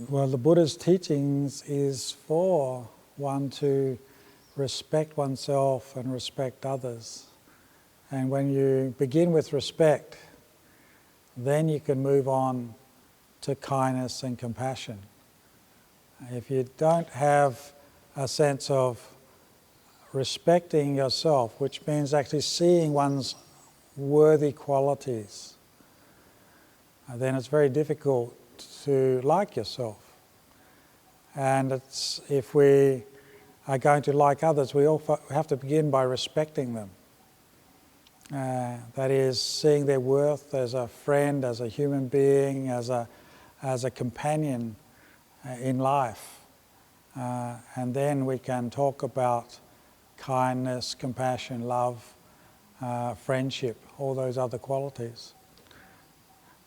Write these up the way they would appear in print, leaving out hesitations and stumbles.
Well, the Buddha's teachings is for one to respect oneself and respect others. And when you begin with respect, then you can move on to kindness and compassion. If you don't have a sense of respecting yourself, which means actually seeing one's worthy qualities, then it's very difficult to like yourself. And if we are going to like others, we all have to begin by respecting them. That is, seeing their worth as a friend, as a human being, as a companion in life. And then we can talk about kindness, compassion, love, friendship, all those other qualities.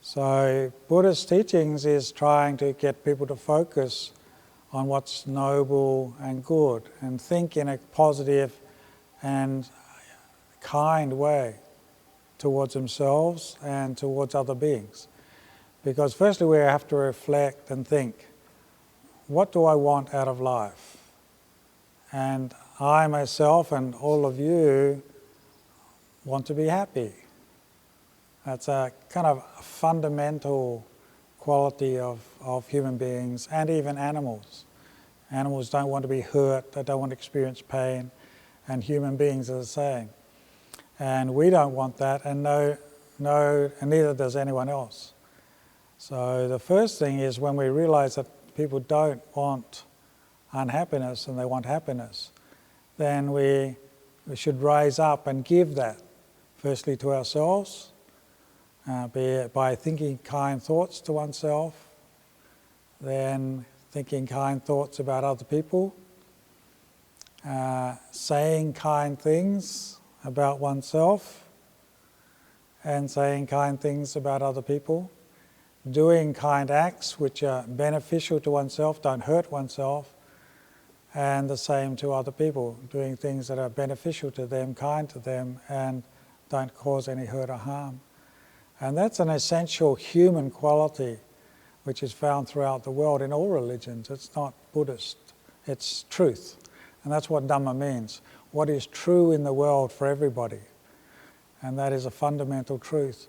So Buddhist teachings is trying to get people to focus on what's noble and good and think in a positive and kind way towards themselves and towards other beings. Because firstly we have to reflect and think, what do I want out of life? And I myself and all of you want to be happy. That's a kind of fundamental quality of human beings and even animals. Animals don't want to be hurt, they don't want to experience pain, and human beings are the same. And we don't want that, and and neither does anyone else. So the first thing is when we realize that people don't want unhappiness and they want happiness, then we should rise up and give that, firstly to ourselves, be it by thinking kind thoughts to oneself, then thinking kind thoughts about other people, saying kind things about oneself, and saying kind things about other people, doing kind acts which are beneficial to oneself, don't hurt oneself, and the same to other people, doing things that are beneficial to them, kind to them, and don't cause any hurt or harm. And that's an essential human quality which is found throughout the world in all religions. It's not Buddhist, it's truth. And that's what Dhamma means. What is true in the world for everybody. And that is a fundamental truth,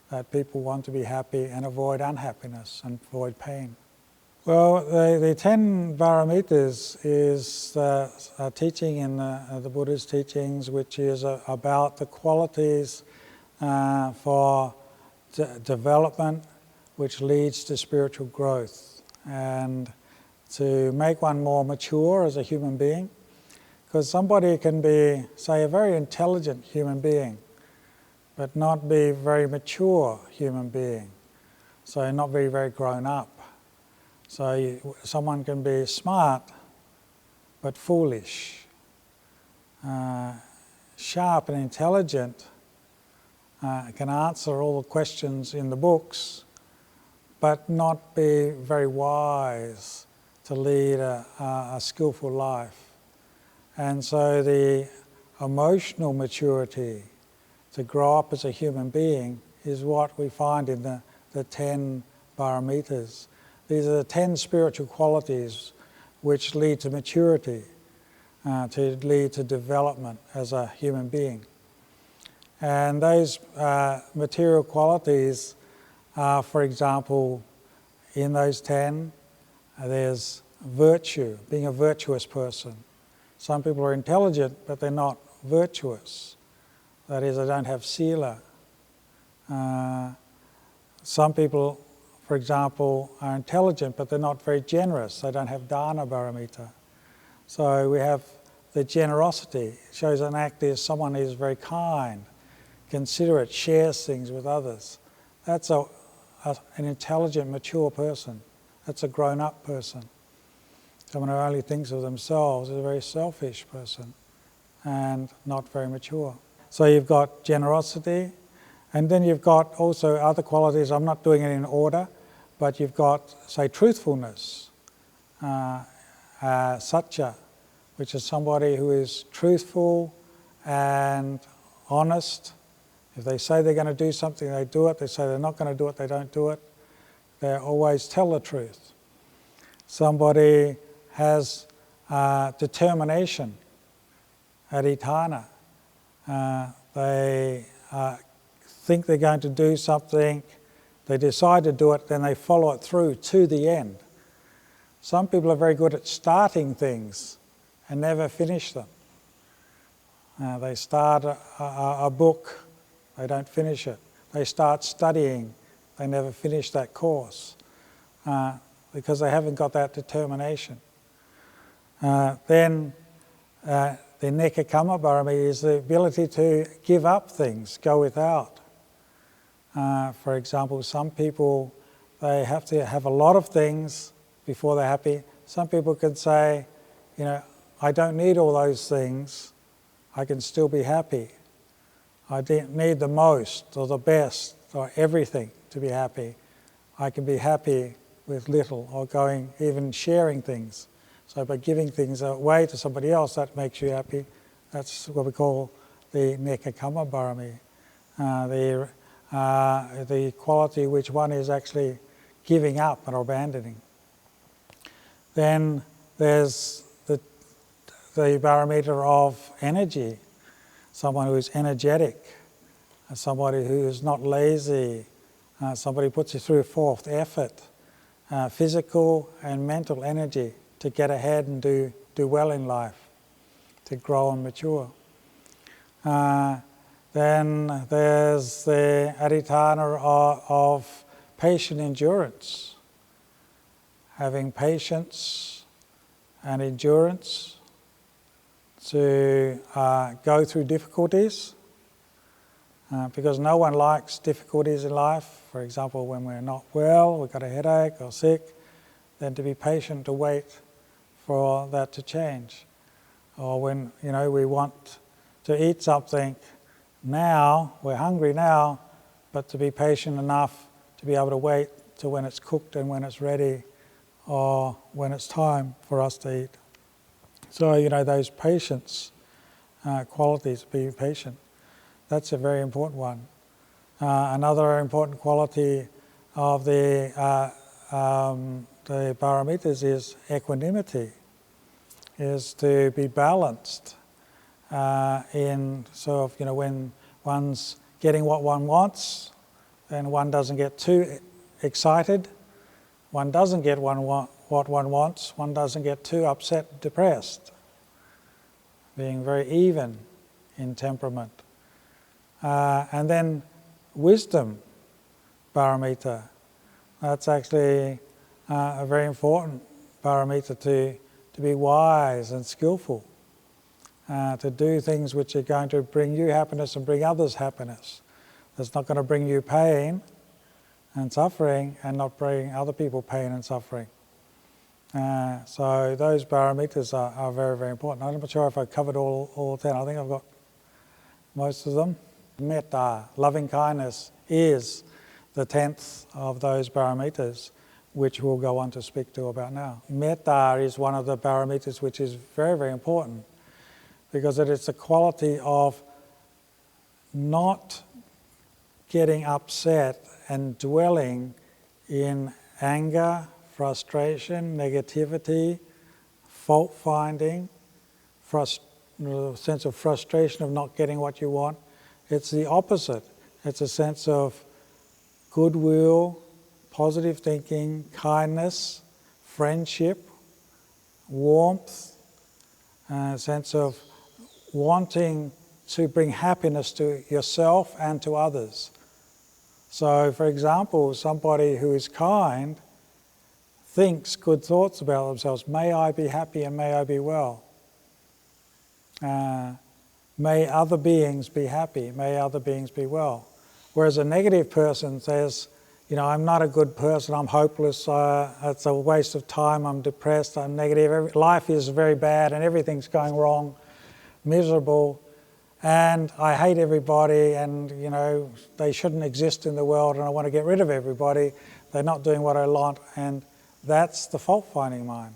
that people want to be happy and avoid unhappiness and avoid pain. Well, the 10 Barometers is a teaching in the Buddha's teachings which is about the qualities for development which leads to spiritual growth and to make one more mature as a human being. Because somebody can be, say, a very intelligent human being but not be a very mature human being, so not be very grown up. So someone can be smart but foolish, sharp and intelligent, can answer all the questions in the books but not be very wise to lead a skillful life. And so the emotional maturity to grow up as a human being is what we find in the 10 Barometers. These are the 10 spiritual qualities which lead to maturity, to lead to development as a human being. And those material qualities are, for example, in those 10, there's virtue, being a virtuous person. Some people are intelligent, but they're not virtuous. That is, they don't have sila. Some people, for example, are intelligent, but they're not very generous. They don't have dana barometer. So we have the generosity. It shows an act is someone who is very kind, considerate, shares things with others. That's an intelligent, mature person. That's a grown-up person. Someone who only thinks of themselves is a very selfish person and not very mature. So you've got generosity, and then you've got also other qualities. I'm not doing it in order, but you've got, say, truthfulness, satya, which is somebody who is truthful and honest. If they say they're going to do something, they do it. They say they're not going to do it, they don't do it. They always tell the truth. somebody has determination, adhitthana. They think they're going to do something, they decide to do it, then they follow it through to the end. Some people are very good at starting things and never finish them. They start a book, they don't finish it. They start studying, they never finish that course because they haven't got that determination. Then the Nekkhamma Barami is the ability to give up things, go without. For example, some people, they have to have a lot of things before they're happy. Some people can say, I don't need all those things, I can still be happy. I don't need the most or the best or everything to be happy. I can be happy with little or going, even sharing things. So by giving things away to somebody else, that makes you happy. That's what we call the Nekkhamma Barami, the quality which one is actually giving up or abandoning. Then there's the barometer of energy, someone who is energetic, somebody who is not lazy, somebody who puts you through forth effort, physical and mental energy to get ahead and do well in life, to grow and mature. Then there's the adhitthana of patient endurance, having patience and endurance to go through difficulties, because no one likes difficulties in life. For example, when we're not well, we've got a headache or sick, then to be patient to wait for that to change. Or when we want to eat something now, we're hungry now, but to be patient enough to be able to wait till when it's cooked and when it's ready, or when it's time for us to eat. So, those patience qualities, be patient, that's a very important one. Another important quality of the paramitas is equanimity, is to be balanced in sort of, when one's getting what one wants, then one doesn't get too excited, one doesn't get what one wants, one doesn't get too upset, depressed, being very even in temperament. And then wisdom paramita, that's actually a very important paramita to be wise and skillful, to do things which are going to bring you happiness and bring others happiness. That's not going to bring you pain and suffering and not bring other people pain and suffering. So those paramitas are very, very important. I'm not sure if I covered all 10. I think I've got most of them. Metta, loving kindness, is the 10th of those paramitas, which we'll go on to speak to about now. Metta is one of the paramitas which is very, very important, because it is the quality of not getting upset and dwelling in anger, frustration, negativity, fault-finding, sense of frustration of not getting what you want. It's the opposite. It's a sense of goodwill, positive thinking, kindness, friendship, warmth, a sense of wanting to bring happiness to yourself and to others. So, for example, somebody who is kind thinks good thoughts about themselves. May I be happy and may I be well. May other beings be happy. May other beings be well. Whereas a negative person says, I'm not a good person, I'm hopeless, it's a waste of time, I'm depressed, I'm negative, life is very bad and everything's going wrong, miserable, and I hate everybody, and they shouldn't exist in the world, and I want to get rid of everybody, they're not doing what I want, and that's the fault-finding mind.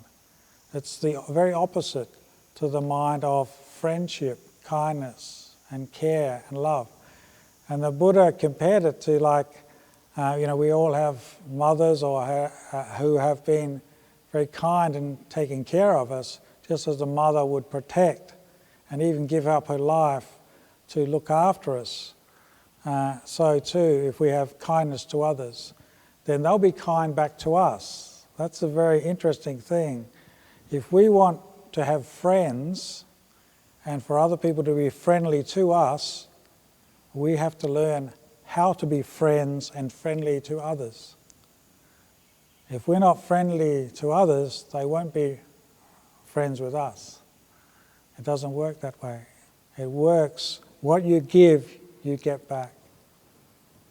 It's the very opposite to the mind of friendship, kindness, and care and love. And the Buddha compared it to we all have mothers or who have been very kind in taking care of us, just as a mother would protect and even give up her life to look after us. So too, if we have kindness to others, then they'll be kind back to us. That's a very interesting thing. If we want to have friends and for other people to be friendly to us, we have to learn how to be friends and friendly to others. If we're not friendly to others, they won't be friends with us. It doesn't work that way. It works, what you give, you get back.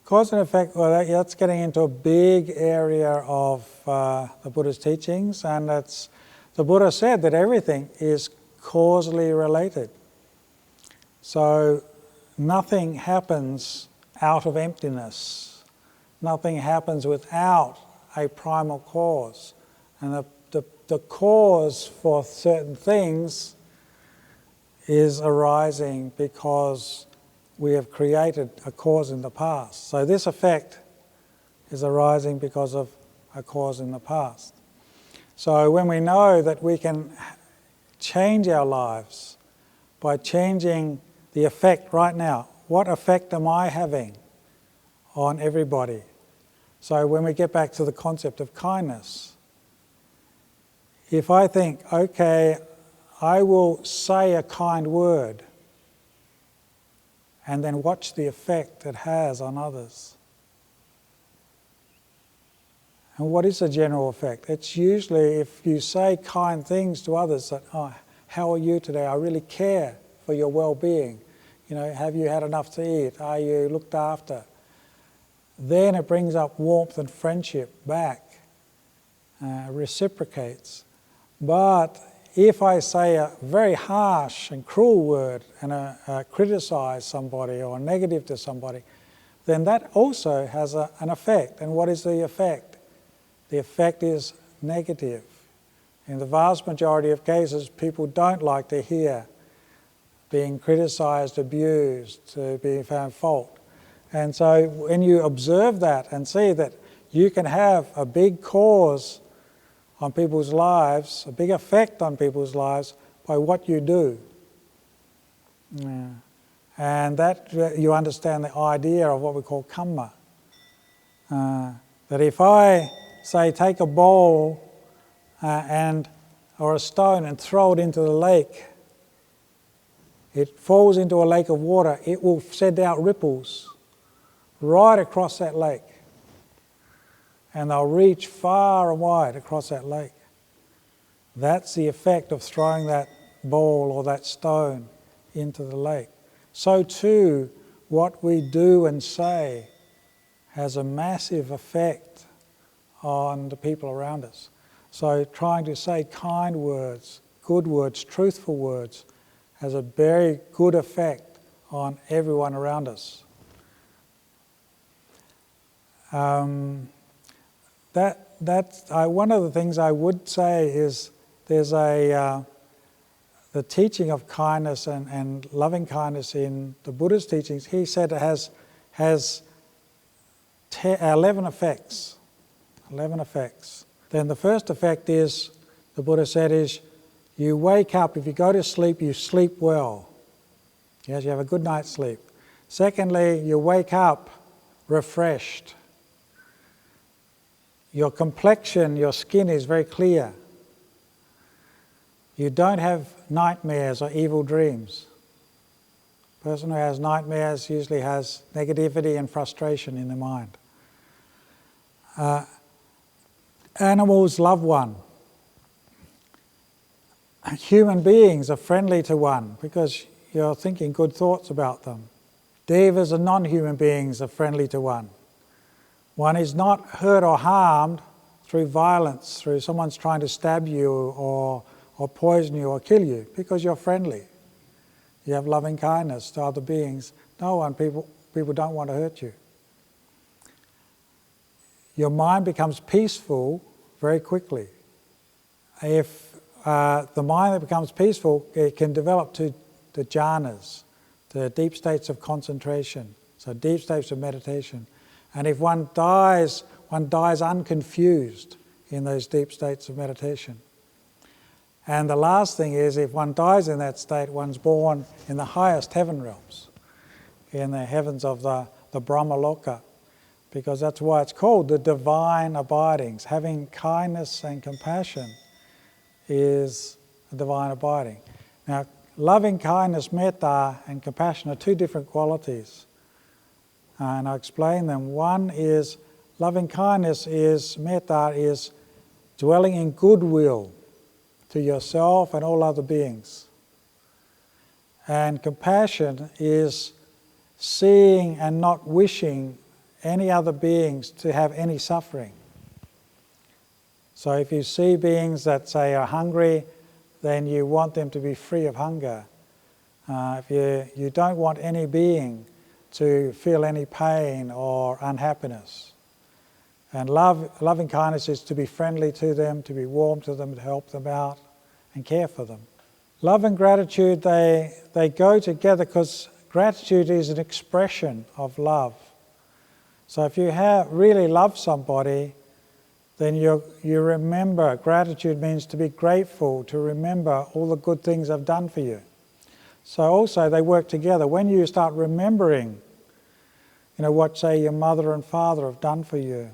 Cause and effect, well, that's getting into a big area of the Buddha's teachings, and the Buddha said that everything is causally related. So nothing happens out of emptiness. Nothing happens without a primal cause. And the cause for certain things is arising because we have created a cause in the past. So this effect is arising because of a cause in the past. So when we know that we can change our lives by changing the effect right now, what effect am I having on everybody? So when we get back to the concept of kindness, if I think, okay, I will say a kind word and then watch the effect it has on others. And what is the general effect? It's usually if you say kind things to others that, oh, how are you today? I really care for your well-being. You know, have you had enough to eat? Are you looked after? Then it brings up warmth and friendship back, reciprocates. But if I say a very harsh and cruel word and criticize somebody or negative to somebody, then that also has an effect. And what is the effect? The effect is negative. In the vast majority of cases, people don't like to hear being criticized, abused, being found fault. And so when you observe that and see that you can have a big cause on people's lives, a big effect on people's lives by what you do. Yeah. And that you understand the idea of what we call kamma. That if I say take a bowl or a stone and throw it into the lake, it falls into a lake of water, it will send out ripples right across that lake. And they'll reach far and wide across that lake. That's the effect of throwing that ball or that stone into the lake. So too, what we do and say has a massive effect on the people around us. So trying to say kind words, good words, truthful words, has a very good effect on everyone around us. One of the things I would say is there's the teaching of kindness and loving kindness in the Buddha's teachings. He said it has 11 effects. 11 effects. Then the first effect is, the Buddha said, is you wake up, if you go to sleep, you sleep well. Yes, you have a good night's sleep. Secondly, you wake up refreshed. Your complexion, your skin is very clear. You don't have nightmares or evil dreams. The person who has nightmares usually has negativity and frustration in their mind. Animals love one. Human beings are friendly to one because you're thinking good thoughts about them. Devas and non-human beings are friendly to one. One is not hurt or harmed through violence, through someone's trying to stab you or poison you or kill you, because you're friendly. You have loving kindness to other beings. People don't want to hurt you. Your mind becomes peaceful very quickly. If the mind that becomes peaceful, it can develop to the jhanas, the deep states of concentration, so deep states of meditation. And if one dies unconfused, in those deep states of meditation. And the last thing is, if one dies in that state, one's born in the highest heaven realms, in the heavens of the Brahmaloka, because that's why it's called the divine abidings. Having kindness and compassion is a divine abiding. Now, loving kindness, metta, and compassion are two different qualities. And I'll explain them. One is, loving kindness is, metta is dwelling in goodwill to yourself and all other beings. And compassion is seeing and not wishing any other beings to have any suffering. So if you see beings that say are hungry, then you want them to be free of hunger. If you don't want any being to feel any pain or unhappiness. And loving kindness is to be friendly to them, to be warm to them, to help them out and care for them. Love and gratitude, they go together because gratitude is an expression of love. So if you really love somebody, then you remember. Gratitude means to be grateful, to remember all the good things they've done for you. So also they work together. When you start remembering, what, say, your mother and father have done for you,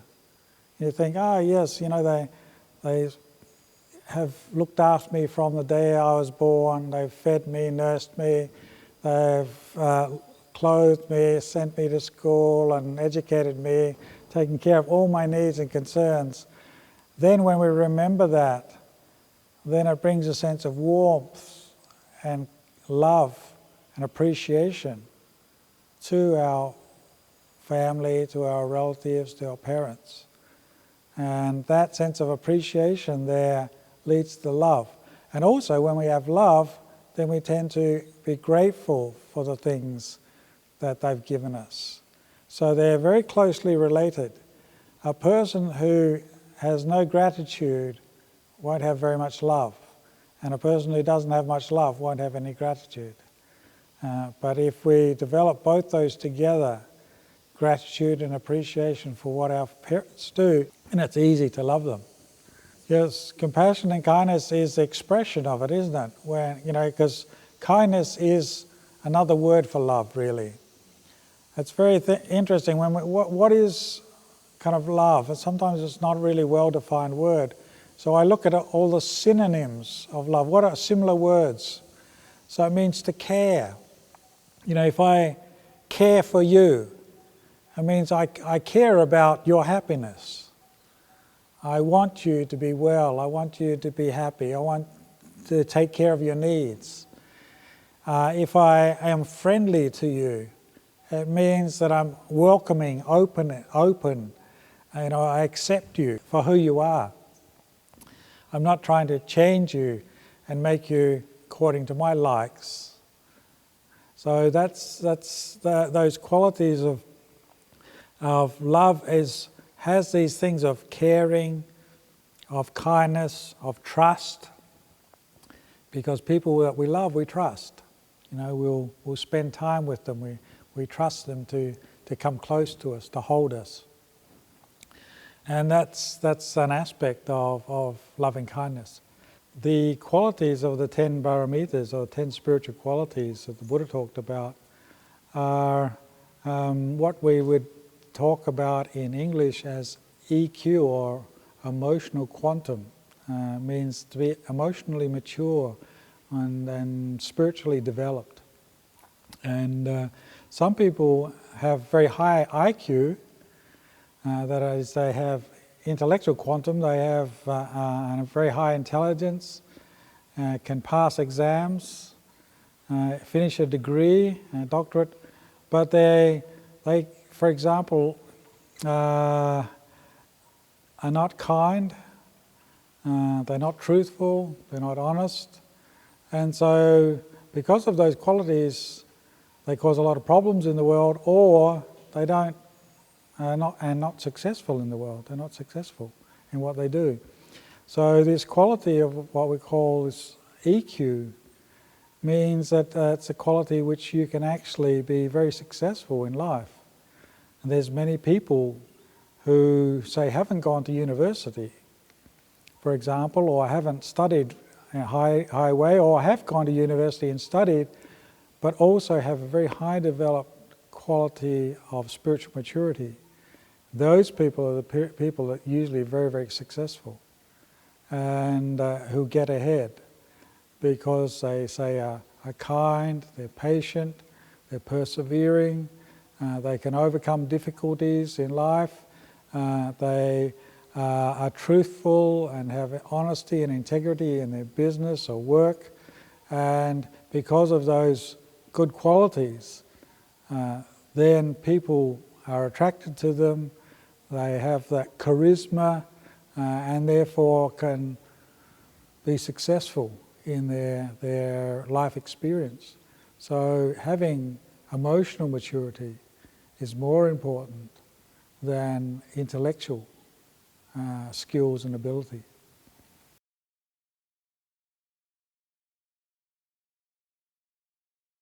you think, oh yes, they have looked after me from the day I was born, they've fed me, nursed me, they've clothed me, sent me to school and educated me, taken care of all my needs and concerns. Then when we remember that, then it brings a sense of warmth and love and appreciation to our family, to our relatives, to our parents. And that sense of appreciation there leads to love. And also when we have love, then we tend to be grateful for the things that they've given us. So they're very closely related. A person who has no gratitude won't have very much love. And a person who doesn't have much love won't have any gratitude. But if we develop both those together, gratitude and appreciation for what our parents do, and it's easy to love them. Yes, compassion and kindness is the expression of it, isn't it? Because kindness is another word for love, really. It's very interesting. What is kind of love? And sometimes it's not really well-defined word. So I look at all the synonyms of love. What are similar words? So it means to care. If I care for you, it means I care about your happiness. I want you to be well. I want you to be happy. I want to take care of your needs. If I am friendly to you, it means that I'm welcoming, open. I accept you for who you are. I'm not trying to change you and make you according to my likes. So that's those qualities of love has these things of caring, of kindness, of trust. Because people that we love, we trust. We'll spend time with them. We trust them to come close to us, to hold us. And that's an aspect of loving kindness. The qualities of the 10 Barometers, or 10 spiritual qualities that the Buddha talked about, are what we would talk about in English as EQ, or emotional quantum. Means to be emotionally mature and spiritually developed. And some people have very high IQ, that is, they have intellectual quantum, they have a very high intelligence, can pass exams, finish a degree, a doctorate, but they for example, are not kind, they're not truthful, they're not honest, and so because of those qualities, they cause a lot of problems in the world, or they don't. Not successful in the world. They're not successful in what they do. So this quality of what we call this EQ means that it's a quality which you can actually be very successful in life. And there's many people who, say, haven't gone to university, for example, or haven't studied high way, or have gone to university and studied, but also have a very high developed quality of spiritual maturity. Those people are the people that usually are very, very successful and who get ahead because they say are kind, they're patient, they're persevering, they can overcome difficulties in life, they are truthful and have honesty and integrity in their business or work, and because of those good qualities, then people are attracted to them, they have that charisma, and therefore can be successful in their life experience. So having emotional maturity is more important than intellectual skills and ability.